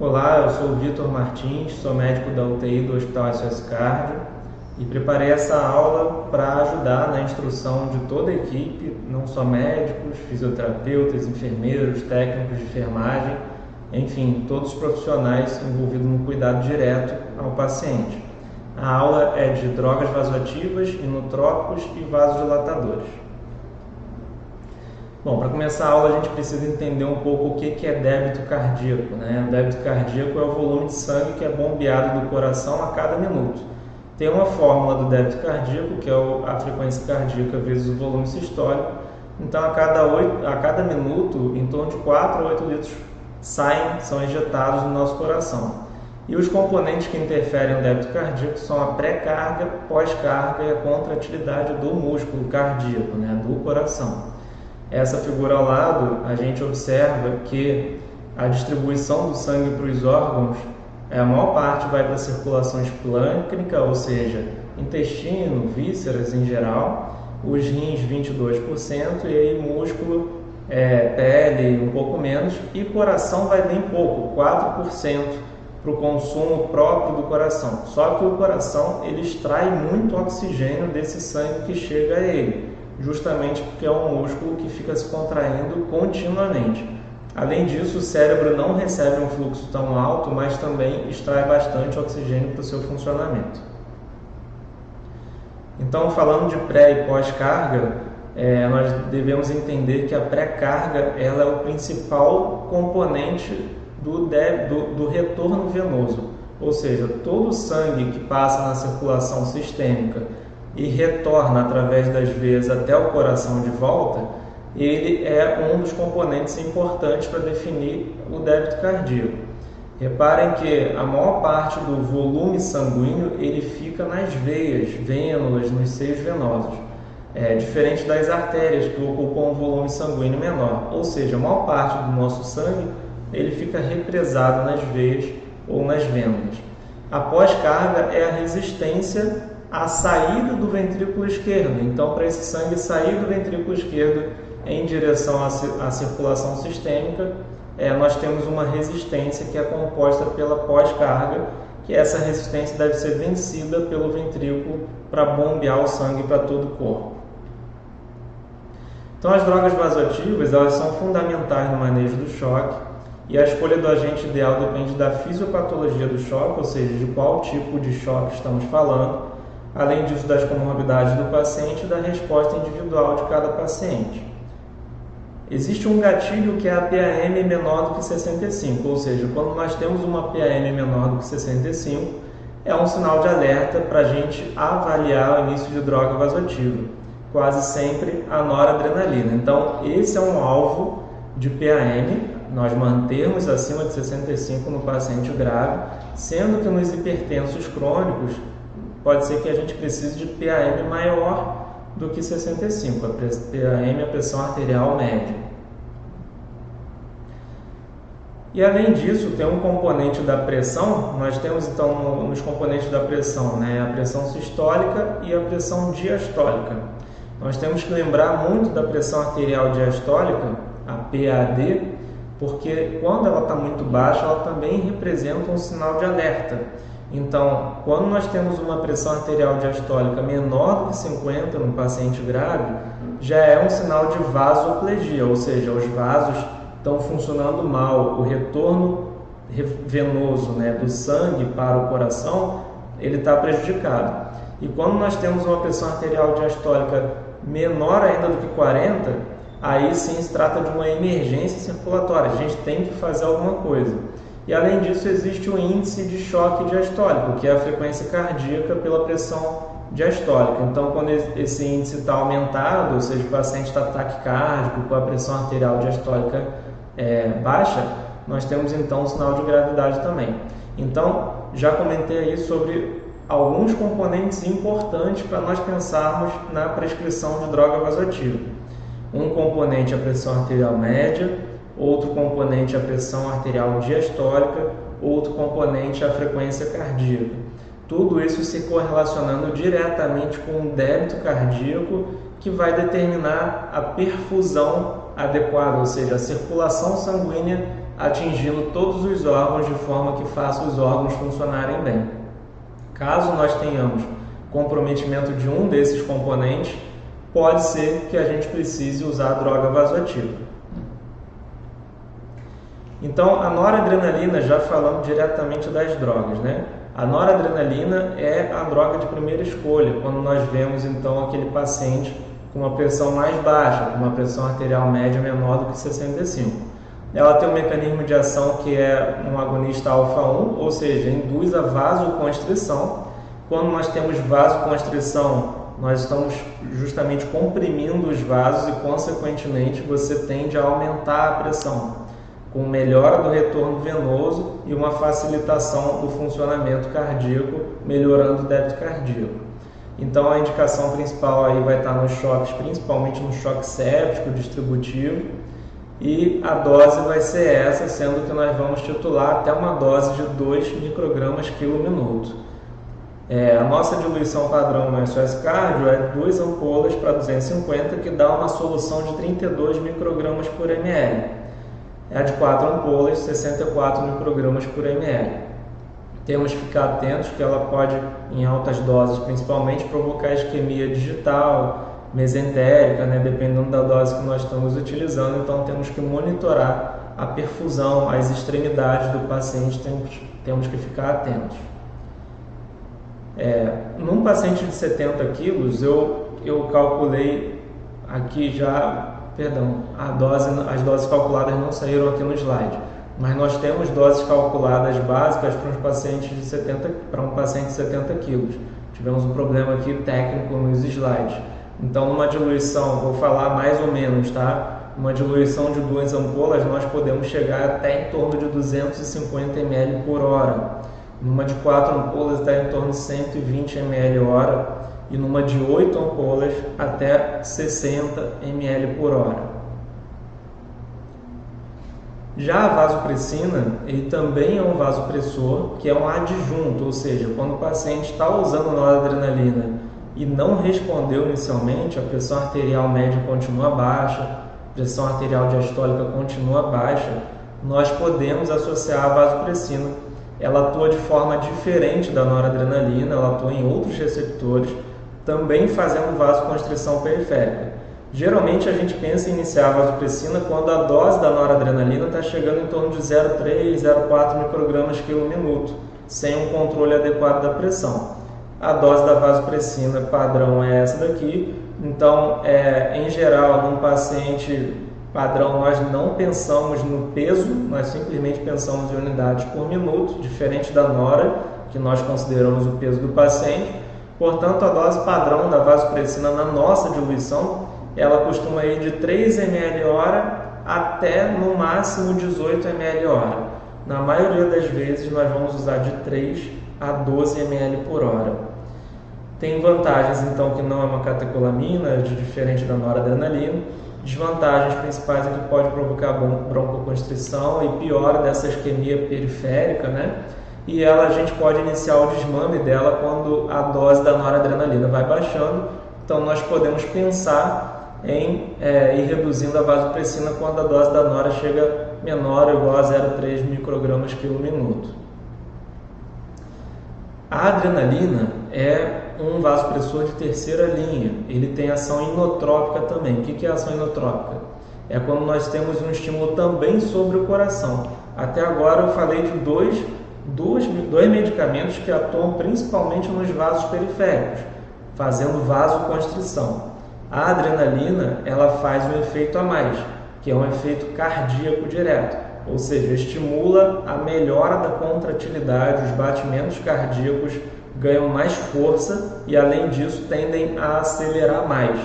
Olá, eu sou o Vitor Martins, sou médico da UTI do Hospital SOS Cardio e preparei essa aula para ajudar na instrução de toda a equipe, não só médicos, fisioterapeutas, enfermeiros, técnicos de enfermagem, enfim, todos os profissionais envolvidos no cuidado direto ao paciente. A aula é de drogas vasoativas, inotrópicos e vasodilatadores. Bom, para começar a aula a gente precisa entender um pouco o que é débito cardíaco, né? O débito cardíaco é o volume de sangue que é bombeado do coração a cada minuto. Tem uma fórmula do débito cardíaco, que é a frequência cardíaca vezes o volume sistólico. Então, a cada minuto, em torno de 4 a 8 litros são injetados no nosso coração. E os componentes que interferem no débito cardíaco são a pré-carga, pós-carga e a contratilidade do músculo cardíaco, né? Do coração. Essa figura ao lado, a gente observa que a distribuição do sangue para os órgãos, a maior parte vai para a circulação esplêncnica, ou seja, intestino, vísceras em geral, os rins 22%, e aí músculo, pele um pouco menos, e coração vai bem pouco, 4% para o consumo próprio do coração. Só que o coração ele extrai muito oxigênio desse sangue que chega a ele, justamente porque é um músculo que fica se contraindo continuamente. Além disso, o cérebro não recebe um fluxo tão alto, mas também extrai bastante oxigênio para o seu funcionamento. Então, falando de pré e pós-carga, nós devemos entender que a pré-carga ela é o principal componente do retorno venoso, ou seja, todo o sangue que passa na circulação sistêmica e retorna através das veias até o coração de volta, ele é um dos componentes importantes para definir o débito cardíaco. Reparem que a maior parte do volume sanguíneo ele fica nas veias, vênulas, nos seios venosos, diferente das artérias que ocupam um volume sanguíneo menor, ou seja, a maior parte do nosso sangue ele fica represado nas veias ou nas vênulas. A pós-carga é a resistência a saída do ventrículo esquerdo. Então, para esse sangue sair do ventrículo esquerdo em direção à circulação sistêmica, nós temos uma resistência que é composta pela pós-carga, que essa resistência deve ser vencida pelo ventrículo para bombear o sangue para todo o corpo. Então, as drogas vasoativas elas são fundamentais no manejo do choque, e a escolha do agente ideal depende da fisiopatologia do choque, ou seja, de qual tipo de choque estamos falando, além disso das comorbidades do paciente e da resposta individual de cada paciente. Existe um gatilho que é a PAM menor do que 65, ou seja, quando nós temos uma PAM menor do que 65, é um sinal de alerta para a gente avaliar o início de droga vasoativa, quase sempre a noradrenalina. Então, esse é um alvo de PAM, nós mantermos acima de 65 no paciente grave, sendo que nos hipertensos crônicos, pode ser que a gente precise de PAM maior do que 65, a PAM é a pressão arterial média. E além disso, tem um componente da pressão, nós temos então nos componentes da pressão, a pressão sistólica e a pressão diastólica. Nós temos que lembrar muito da pressão arterial diastólica, a PAD, porque quando ela está muito baixa, ela também representa um sinal de alerta. Então, quando nós temos uma pressão arterial diastólica menor do que 50 no paciente grave, já é um sinal de vasoplegia, ou seja, os vasos estão funcionando mal, o retorno venoso do sangue para o coração ele está prejudicado. E quando nós temos uma pressão arterial diastólica menor ainda do que 40, aí sim se trata de uma emergência circulatória, a gente tem que fazer alguma coisa. E além disso existe o índice de choque diastólico, que é a frequência cardíaca pela pressão diastólica. Então, quando esse índice está aumentado, ou seja, o paciente está taquicárdico, com a pressão arterial diastólica baixa, nós temos então um sinal de gravidade também. Então, já comentei aí sobre alguns componentes importantes para nós pensarmos na prescrição de droga vasoativa. Um componente é a pressão arterial média, outro componente é a pressão arterial diastólica, outro componente é a frequência cardíaca. Tudo isso se correlacionando diretamente com o débito cardíaco, que vai determinar a perfusão adequada, ou seja, a circulação sanguínea atingindo todos os órgãos de forma que faça os órgãos funcionarem bem. Caso nós tenhamos comprometimento de um desses componentes, pode ser que a gente precise usar a droga vasoativa. Então, a noradrenalina, já falando diretamente das drogas, né? A noradrenalina é a droga de primeira escolha, quando nós vemos então aquele paciente com uma pressão mais baixa, com uma pressão arterial média menor do que 65. Ela tem um mecanismo de ação que é um agonista alfa-1, ou seja, induz a vasoconstrição. Quando nós temos vasoconstrição, nós estamos justamente comprimindo os vasos e, consequentemente, você tende a aumentar a pressão, com melhora do retorno venoso e uma facilitação do funcionamento cardíaco, melhorando o débito cardíaco. Então, a indicação principal aí vai estar nos choques, principalmente no choque séptico distributivo, e a dose vai ser essa, sendo que nós vamos titular até uma dose de 2 microgramas quilo minuto. A nossa diluição padrão no SOS Cardio é 2 ampolas para 250, que dá uma solução de 32 microgramas por ml. A de 4 ampolas, 64 microgramas por ml. Temos que ficar atentos que ela pode, em altas doses principalmente, provocar isquemia digital, mesentérica, né, dependendo da dose que nós estamos utilizando. Então temos que monitorar a perfusão, as extremidades do paciente, temos que ficar atentos. Num paciente de 70 quilos, eu calculei aqui já, as doses calculadas não saíram aqui no slide, mas nós temos doses calculadas básicas para um paciente de 70 quilos. Tivemos um problema aqui técnico nos slides. Então, numa diluição, vou falar mais ou menos, tá? Uma diluição de 2 ampolas, nós podemos chegar até em torno de 250 ml por hora. Numa de 4 ampolas, está em torno de 120 ml hora. E numa de 8 ampolas, até 60 ml por hora. Já a vasopressina, ele também é um vasopressor, que é um adjunto, ou seja, quando o paciente está usando noradrenalina e não respondeu inicialmente, a pressão arterial média continua baixa, a pressão arterial diastólica continua baixa, nós podemos associar a vasopressina. Ela atua de forma diferente da noradrenalina, ela atua em outros receptores, também fazendo vasoconstrição periférica. Geralmente a gente pensa em iniciar a vasopressina quando a dose da noradrenalina está chegando em torno de 0,3, 0,4 microgramas quilo minuto, sem um controle adequado da pressão. A dose da vasopressina padrão é essa daqui. Então, em geral, num paciente padrão, nós não pensamos no peso, nós simplesmente pensamos em unidades por minuto, diferente da nora, que nós consideramos o peso do paciente. Portanto, a dose padrão da vasopressina na nossa diluição, ela costuma ir de 3 ml hora até no máximo 18 ml hora. Na maioria das vezes, nós vamos usar de 3 a 12 ml por hora. Tem vantagens, então, que não é uma catecolamina, diferente da noradrenalina. Desvantagens principais é que pode provocar broncoconstrição e piora dessa isquemia periférica, né? E a gente pode iniciar o desmame dela quando a dose da noradrenalina vai baixando. Então, nós podemos pensar em ir reduzindo a vasopressina quando a dose da nora chega menor ou igual a 0,3 microgramas quilo minuto. A adrenalina é um vasopressor de terceira linha. Ele tem ação inotrópica também. O que é ação inotrópica? É quando nós temos um estímulo também sobre o coração. Até agora eu falei de dois medicamentos que atuam principalmente nos vasos periféricos, fazendo vasoconstrição. A adrenalina, ela faz um efeito a mais, que é um efeito cardíaco direto, ou seja, estimula a melhora da contratilidade, os batimentos cardíacos ganham mais força e, além disso, tendem a acelerar mais.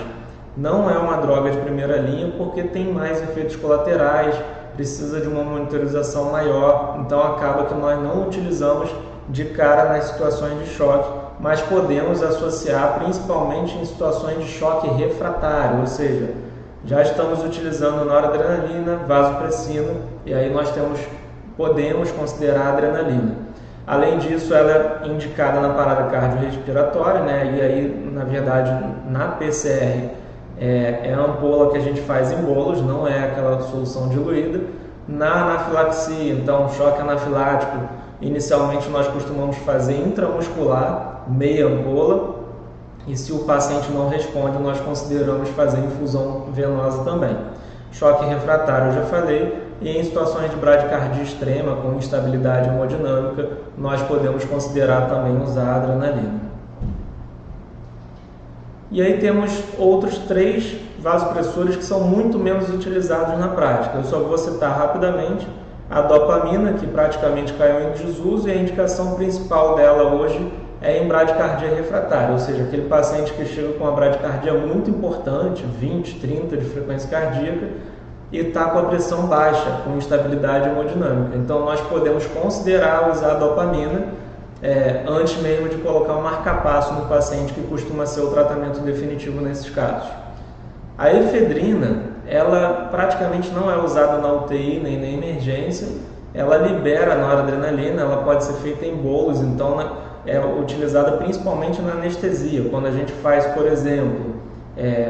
Não é uma droga de primeira linha porque tem mais efeitos colaterais, precisa de uma monitorização maior, então acaba que nós não utilizamos de cara nas situações de choque, mas podemos associar principalmente em situações de choque refratário, ou seja, já estamos utilizando noradrenalina, vasopressina, e aí nós podemos considerar a adrenalina. Além disso, ela é indicada na parada cardiorrespiratória, né? E aí, na verdade, na PCR, é a ampola que a gente faz em bolos, não é aquela solução diluída. Na anafilaxia, então, choque anafilático, inicialmente nós costumamos fazer intramuscular, meia ampola, e se o paciente não responde, nós consideramos fazer infusão venosa também. Choque refratário, eu já falei, e em situações de bradicardia extrema, com instabilidade hemodinâmica, nós podemos considerar também usar adrenalina. E aí temos outros 3 vasopressores que são muito menos utilizados na prática. Eu só vou citar rapidamente a dopamina, que praticamente caiu em desuso, e a indicação principal dela hoje é em bradicardia refratária, ou seja, aquele paciente que chega com uma bradicardia muito importante, 20, 30 de frequência cardíaca, e está com a pressão baixa, com instabilidade hemodinâmica. Então nós podemos considerar usar a dopamina antes mesmo de colocar um marcapasso no paciente, que costuma ser o tratamento definitivo nesses casos. A efedrina, ela praticamente não é usada na UTI nem na emergência, ela libera a noradrenalina, ela pode ser feita em bolos, então é utilizada principalmente na anestesia, quando a gente faz, por exemplo,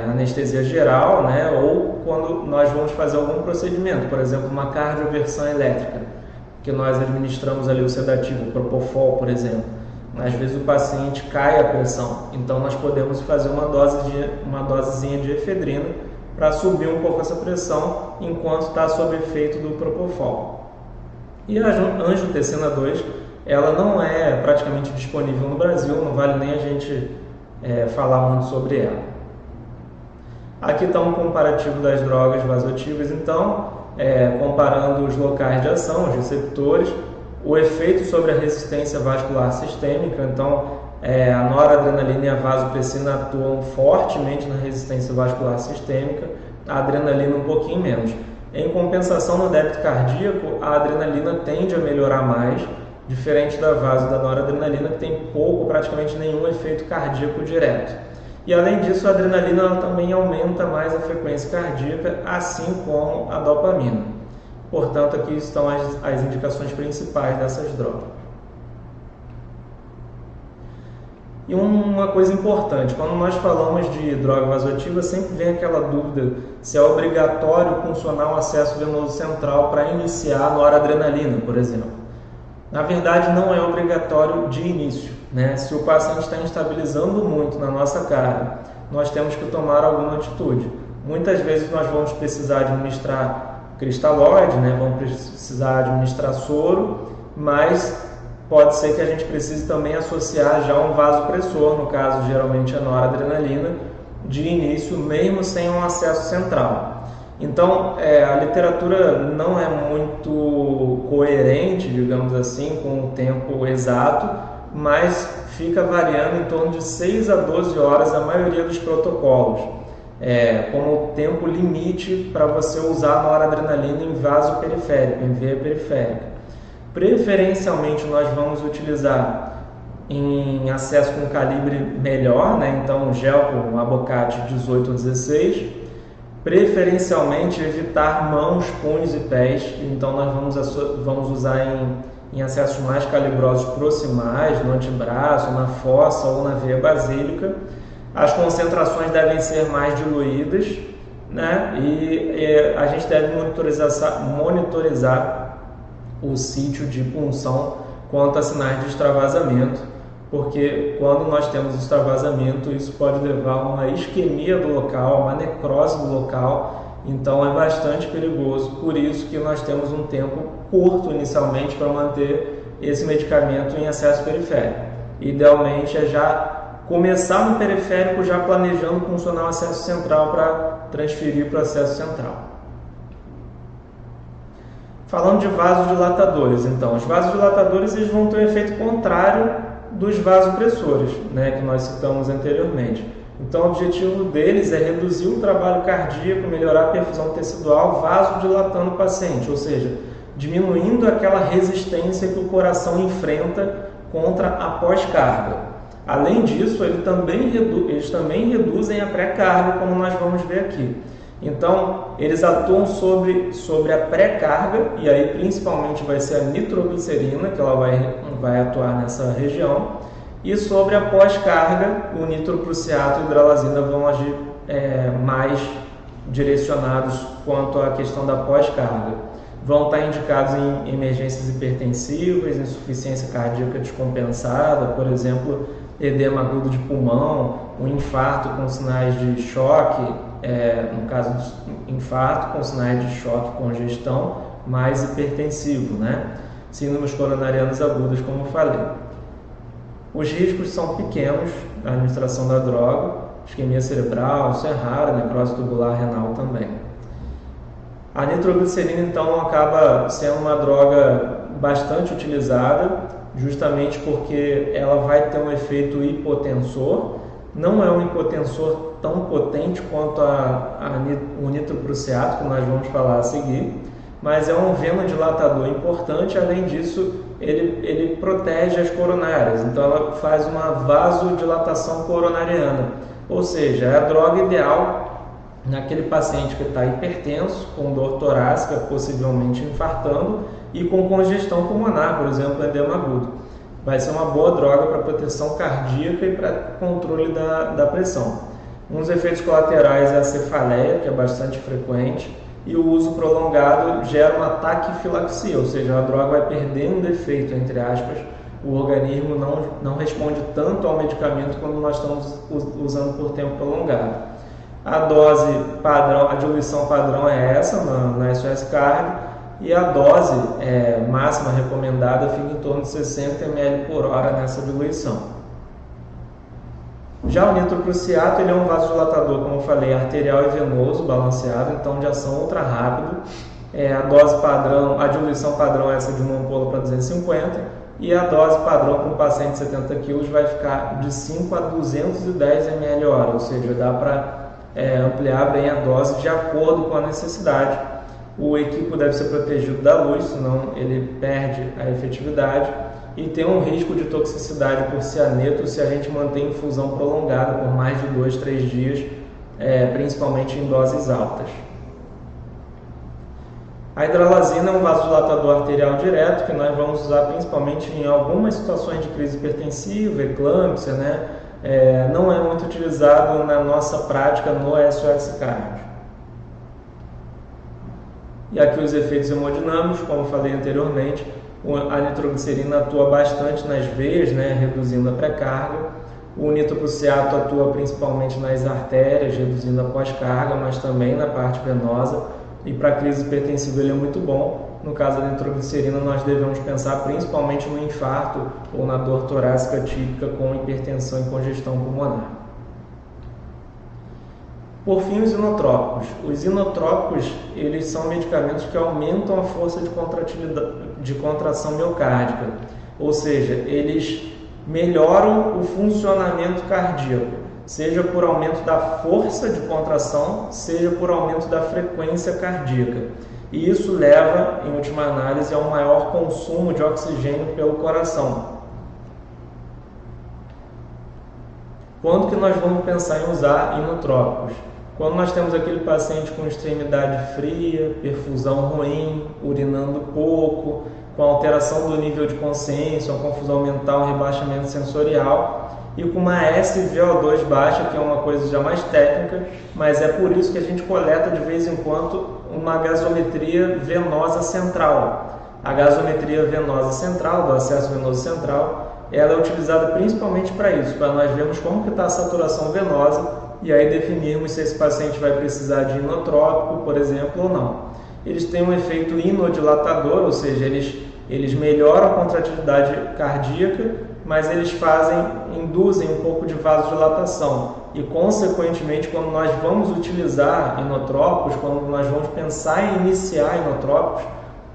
anestesia geral, né, ou quando nós vamos fazer algum procedimento, por exemplo, uma cardioversão elétrica, que nós administramos ali o sedativo, o Propofol, por exemplo. Às vezes o paciente cai a pressão, então nós podemos fazer uma dosezinha de efedrina para subir um pouco essa pressão enquanto está sob efeito do Propofol. E a angiotensina 2, ela não é praticamente disponível no Brasil, não vale nem a gente falar muito sobre ela. Aqui está um comparativo das drogas vasoativas, então, comparando os locais de ação, os receptores, o efeito sobre a resistência vascular sistêmica. Então, a noradrenalina e a vasopressina atuam fortemente na resistência vascular sistêmica, a adrenalina um pouquinho menos. Em compensação, no débito cardíaco, a adrenalina tende a melhorar mais, diferente da vaso da noradrenalina, que tem pouco, praticamente nenhum efeito cardíaco direto. E além disso, a adrenalina ela também aumenta mais a frequência cardíaca, assim como a dopamina. Portanto, aqui estão as indicações principais dessas drogas. E uma coisa importante, quando nós falamos de droga vasoativa, sempre vem aquela dúvida se é obrigatório funcionar o acesso venoso central para iniciar a noradrenalina, por exemplo. Na verdade, não é obrigatório de início, né? Se o paciente está instabilizando muito na nossa carga, nós temos que tomar alguma atitude. Muitas vezes nós vamos precisar administrar cristalóide, né? Vamos precisar administrar soro, mas pode ser que a gente precise também associar já um vasopressor, no caso geralmente a noradrenalina, de início, mesmo sem um acesso central. Então, a literatura não é muito coerente, digamos assim, com o tempo exato, mas fica variando em torno de 6 a 12 horas a maioria dos protocolos, como tempo limite para você usar a noradrenalina em vaso periférico, em veia periférica. Preferencialmente, nós vamos utilizar em acesso com calibre melhor, né? Então, gel com abocate 18 ou 16. Preferencialmente evitar mãos, punhos e pés, então nós vamos usar em acessos mais calibrosos proximais, no antebraço, na fossa ou na veia basílica. As concentrações devem ser mais diluídas, né? E a gente deve monitorizar o sítio de punção quanto a sinais de extravasamento, porque quando nós temos extravasamento, isso pode levar a uma isquemia do local, uma necrose do local, então é bastante perigoso. Por isso que nós temos um tempo curto inicialmente para manter esse medicamento em acesso periférico. Idealmente é já começar no periférico, já planejando funcionar o acesso central para transferir para o acesso central. Falando de vasodilatadores, então, os vasodilatadores eles vão ter um efeito contrário dos vasopressores, né, que nós citamos anteriormente. Então, o objetivo deles é reduzir o trabalho cardíaco, melhorar a perfusão tecidual, vasodilatando o paciente, ou seja, diminuindo aquela resistência que o coração enfrenta contra a pós-carga. Além disso, eles também reduzem a pré-carga, como nós vamos ver aqui. Então, eles atuam sobre a pré-carga, e aí principalmente vai ser a nitroglicerina, que ela vai atuar nessa região, e sobre a pós-carga, o nitroprussiato e a hidralazina vão agir mais direcionados quanto à questão da pós-carga. vão estar indicados em emergências hipertensivas, insuficiência cardíaca descompensada, por exemplo, edema agudo de pulmão, um infarto com sinais de choque, no caso de infarto com sinais de choque, congestão, mais hipertensivo, né? Síndromes coronarianas agudas, como eu falei. Os riscos são pequenos na administração da droga, isquemia cerebral, isso é raro, necrose tubular renal também. A nitroglicerina, então, acaba sendo uma droga bastante utilizada, justamente porque ela vai ter um efeito hipotensor. Não é um hipotensor tão potente quanto o nitroprusiato, que nós vamos falar a seguir, mas é um venodilatador importante. Além disso, ele protege as coronárias, então ela faz uma vasodilatação coronariana, ou seja, é a droga ideal naquele paciente que está hipertenso, com dor torácica, possivelmente infartando, e com congestão pulmonar, por exemplo, edema agudo. Vai ser uma boa droga para proteção cardíaca e para controle da pressão. Um dos efeitos colaterais é a cefaleia, que é bastante frequente, e o uso prolongado gera uma taquifilaxia, ou seja, a droga vai perdendo efeito, entre aspas, o organismo não responde tanto ao medicamento quando nós estamos usando por tempo prolongado. A dose padrão, a diluição padrão é essa na SOS Cardio, e a dose máxima recomendada fica em torno de 60 ml por hora nessa diluição. Já o nitroprusiato, ele é um vasodilatador, como eu falei, arterial e venoso, balanceado, então de ação ultra rápido. A dose padrão, a diluição padrão é essa de 1 ampola para 250, e a dose padrão para um paciente de 70 kg vai ficar de 5 a 210 ml hora, ou seja, dá para ampliar bem a dose de acordo com a necessidade. O equipo deve ser protegido da luz, senão ele perde a efetividade, e tem um risco de toxicidade por cianeto se a gente mantém infusão prolongada por mais de 2-3 dias, principalmente em doses altas. A hidralazina é um vasodilatador arterial direto que nós vamos usar principalmente em algumas situações de crise hipertensiva, eclâmpsia, né? Não é muito utilizado na nossa prática no SOS Cardio. E aqui os efeitos hemodinâmicos, como falei anteriormente, a nitroglicerina atua bastante nas veias, né, reduzindo a pré-carga. O nitroprusiato atua principalmente nas artérias, reduzindo a pós-carga, mas também na parte venosa. E para a crise hipertensiva ele é muito bom. No caso da nitroglicerina, nós devemos pensar principalmente no infarto ou na dor torácica típica com hipertensão e congestão pulmonar. Por fim, os inotrópicos. Os inotrópicos, eles são medicamentos que aumentam a força de contração miocárdica, ou seja, eles melhoram o funcionamento cardíaco, seja por aumento da força de contração, seja por aumento da frequência cardíaca. E isso leva, em última análise, a um maior consumo de oxigênio pelo coração. Quando que nós vamos pensar em usar inotrópicos? Quando nós temos aquele paciente com extremidade fria, perfusão ruim, urinando pouco, com alteração do nível de consciência, uma confusão mental, um rebaixamento sensorial, e com uma SVO2 baixa, que é uma coisa já mais técnica, mas é por isso que a gente coleta de vez em quando uma gasometria venosa central. A gasometria venosa central, do acesso venoso central, ela é utilizada principalmente para isso, para nós vermos como que está a saturação venosa e aí definirmos se esse paciente vai precisar de inotrópico, por exemplo, ou não. Eles têm um efeito inodilatador, ou seja, eles melhoram a contratividade cardíaca, mas eles induzem um pouco de vasodilatação. E, consequentemente, quando nós vamos utilizar inotrópicos, quando nós vamos pensar em iniciar inotrópicos,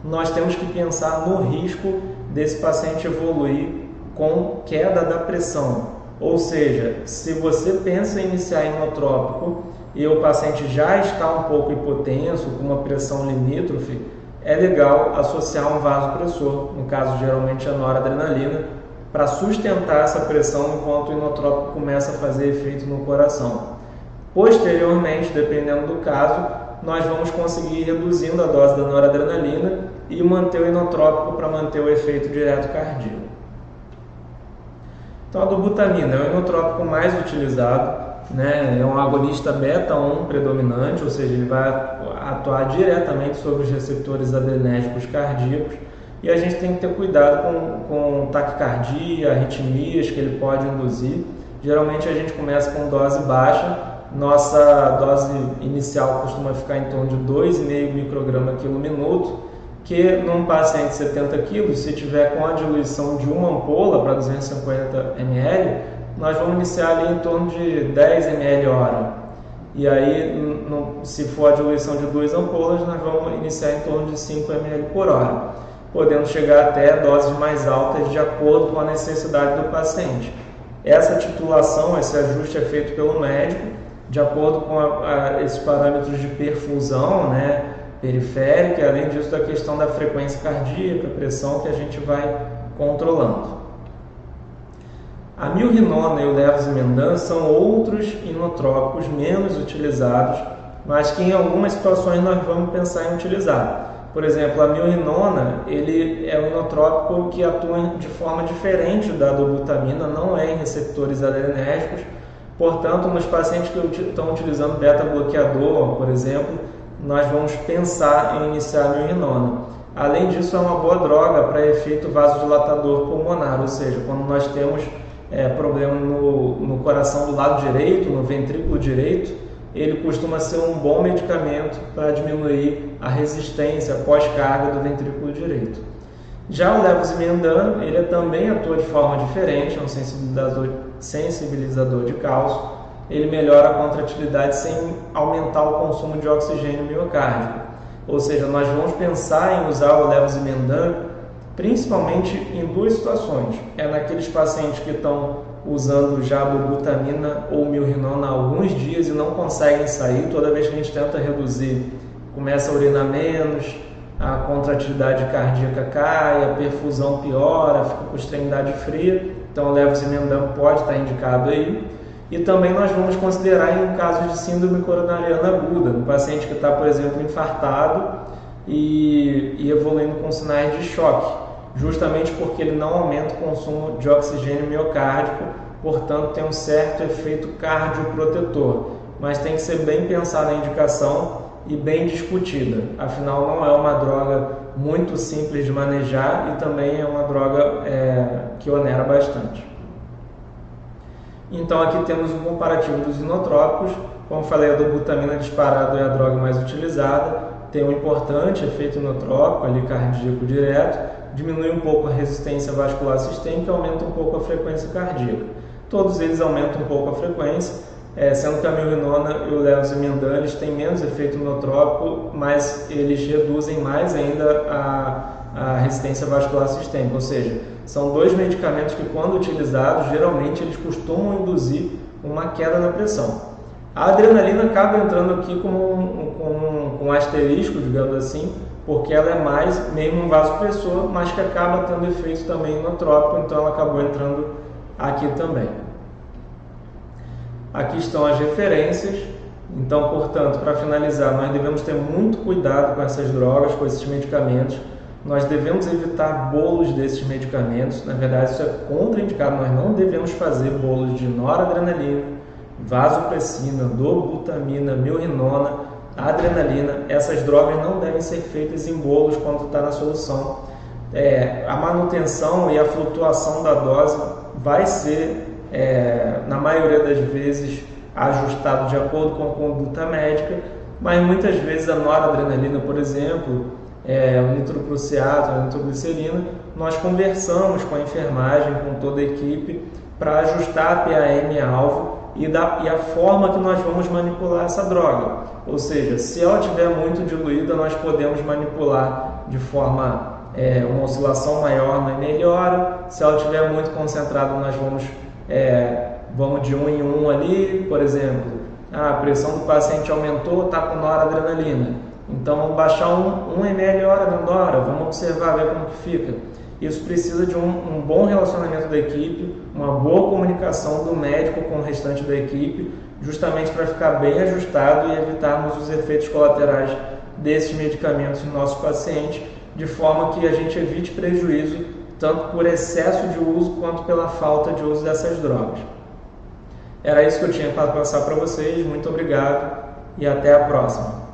nós temos que pensar no risco desse paciente evoluir com queda da pressão. Ou seja, se você pensa em iniciar inotrópico e o paciente já está um pouco hipotenso, com uma pressão limítrofe, é legal associar um vasopressor, no caso geralmente a noradrenalina, para sustentar essa pressão enquanto o inotrópico começa a fazer efeito no coração. Posteriormente, dependendo do caso, nós vamos conseguir ir reduzindo a dose da noradrenalina e manter o inotrópico para manter o efeito direto cardíaco. Então, a dobutamina é o inotrópico mais utilizado. né? É um agonista beta-1 predominante, ou seja, ele vai atuar diretamente sobre os receptores adrenérgicos cardíacos, e a gente tem que ter cuidado com taquicardia, arritmias que ele pode induzir. Geralmente a gente começa com dose baixa, nossa dose inicial costuma ficar em torno de 2,5 microgramas quilo minuto, que num paciente de 70 kg, se tiver com a diluição de uma ampola para 250 ml, nós vamos iniciar ali em torno de 10 ml hora. E aí, se for a diluição de 2 ampolas, nós vamos iniciar em torno de 5 ml por hora, podendo chegar até doses mais altas de acordo com a necessidade do paciente. Essa titulação, esse ajuste é feito pelo médico, de acordo com esses parâmetros de perfusão, né, periférica, e além disso da questão da frequência cardíaca, pressão que a gente vai controlando. A milrinona e o levosimendam são outros inotrópicos menos utilizados, mas que em algumas situações nós vamos pensar em utilizar. Por exemplo, a milrinona, ele é um inotrópico que atua de forma diferente da dobutamina, não é em receptores adrenérgicos. Portanto, nos pacientes que estão utilizando beta-bloqueador, por exemplo, nós vamos pensar em iniciar a milrinona. Além disso, é uma boa droga para efeito vasodilatador pulmonar, ou seja, quando nós temos problema no coração do lado direito, no ventrículo direito, ele costuma ser um bom medicamento para diminuir a resistência pós-carga do ventrículo direito. Já o levosimendam, ele também atua de forma diferente, é um sensibilizador de cálcio. Ele melhora a contratilidade sem aumentar o consumo de oxigênio miocárdico. Ou seja, nós vamos pensar em usar o levosimendam principalmente em duas situações. É naqueles pacientes que estão usando já dobutamina ou milrinona há alguns dias e não conseguem sair. Toda vez que a gente tenta reduzir, começa a urinar menos, a contratilidade cardíaca cai, a perfusão piora, fica com extremidade fria. Então o levosimendam pode estar indicado aí. E também nós vamos considerar em casos de síndrome coronariana aguda, no paciente que está, por exemplo, infartado e evoluindo com sinais de choque, justamente porque ele não aumenta o consumo de oxigênio miocárdico, portanto tem um certo efeito cardioprotetor, mas tem que ser bem pensada a indicação e bem discutida, afinal não é uma droga muito simples de manejar e também é uma droga que onera bastante. Então aqui temos um comparativo dos inotrópicos. Como falei, a dobutamina disparado é a droga mais utilizada, tem um importante efeito inotrópico ali cardíaco direto, diminui um pouco a resistência vascular sistêmica e aumenta um pouco a frequência cardíaca. Todos eles aumentam um pouco a frequência, sendo que a milrinona e o levosimendam eles têm menos efeito inotrópico, mas eles reduzem mais ainda a resistência vascular sistêmica, ou seja, são dois medicamentos que, quando utilizados, geralmente eles costumam induzir uma queda na pressão. A adrenalina acaba entrando aqui com um asterisco, digamos assim, porque ela é mais mesmo um vasopressor, mas que acaba tendo efeito também inotrópico, então ela acabou entrando aqui também. Aqui estão as referências. Então, portanto, para finalizar, nós devemos ter muito cuidado com essas drogas, com esses medicamentos. Nós devemos evitar bolos desses medicamentos. Na verdade, isso é contraindicado. Nós não devemos fazer bolos de noradrenalina, vasopressina, dobutamina, milrinona, adrenalina. Essas drogas não devem ser feitas em bolos quando está na solução. A manutenção e a flutuação da dose vai ser, na maioria das vezes, ajustado de acordo com a conduta médica, mas muitas vezes a noradrenalina, por exemplo, o nitroprusiato, a nitroglicerina, nós conversamos com a enfermagem, com toda a equipe, para ajustar a PAM-alvo e a forma que nós vamos manipular essa droga. Ou seja, se ela estiver muito diluída, nós podemos manipular de forma, uma oscilação maior na melhora. Se ela estiver muito concentrada, nós vamos de 1 em 1 ali, por exemplo, a pressão do paciente aumentou, está com noradrenalina. Então, vamos baixar 1 ml hora dentro da hora, vamos observar, ver como que fica. Isso precisa de um bom relacionamento da equipe, uma boa comunicação do médico com o restante da equipe, justamente para ficar bem ajustado e evitarmos os efeitos colaterais desses medicamentos no nosso paciente, de forma que a gente evite prejuízo, tanto por excesso de uso quanto pela falta de uso dessas drogas. Era isso que eu tinha para passar para vocês. Muito obrigado e até a próxima.